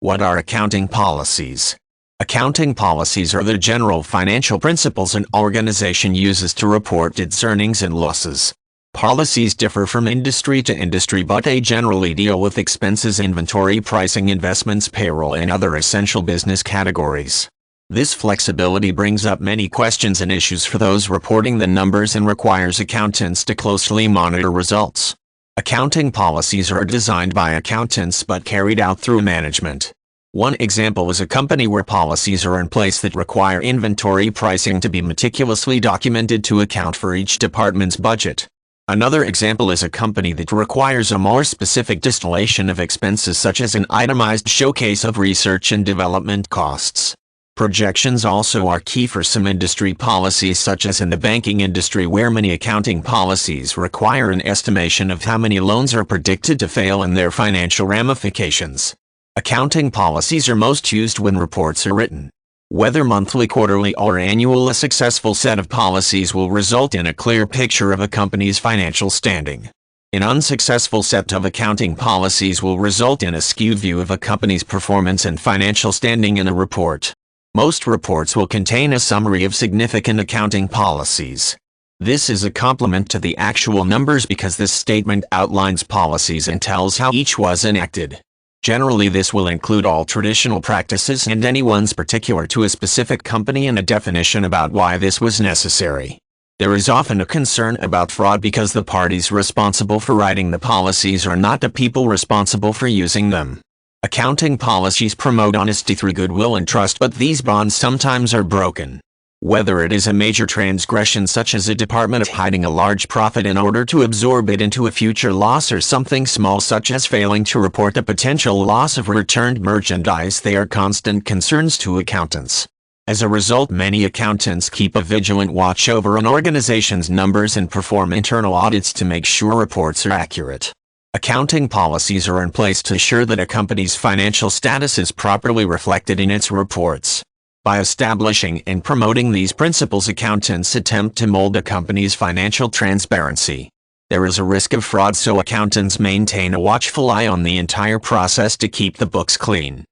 What are accounting policies? Accounting policies are the general financial principles an organization uses to report its earnings and losses. Policies differ from industry to industry, but they generally deal with expenses, inventory, pricing, investments, payroll, and other essential business categories. This flexibility brings up many questions and issues for those reporting the numbers and requires accountants to closely monitor results. Accounting policies are designed by accountants but carried out through management. One example is a company where policies are in place that require inventory pricing to be meticulously documented to account for each department's budget. Another example is a company that requires a more specific distillation of expenses, such as an itemized showcase of research and development costs. Projections also are key for some industry policies, such as in the banking industry, where many accounting policies require an estimation of how many loans are predicted to fail and their financial ramifications. Accounting policies are most used when reports are written. Whether monthly, quarterly, or annual, a successful set of policies will result in a clear picture of a company's financial standing. An unsuccessful set of accounting policies will result in a skewed view of a company's performance and financial standing in a report. Most reports will contain a summary of significant accounting policies. This is a complement to the actual numbers because this statement outlines policies and tells how each was enacted. Generally, this will include all traditional practices and any ones particular to a specific company and a definition about why this was necessary. There is often a concern about fraud because the parties responsible for writing the policies are not the people responsible for using them. Accounting policies promote honesty through goodwill and trust, but these bonds sometimes are broken. Whether it is a major transgression such as a department hiding a large profit in order to absorb it into a future loss, or something small such as failing to report the potential loss of returned merchandise, they are constant concerns to accountants. As a result, many accountants keep a vigilant watch over an organization's numbers and perform internal audits to make sure reports are accurate. Accounting policies are in place to ensure that a company's financial status is properly reflected in its reports. By establishing and promoting these principles, accountants attempt to mold a company's financial transparency. There is a risk of fraud, so accountants maintain a watchful eye on the entire process to keep the books clean.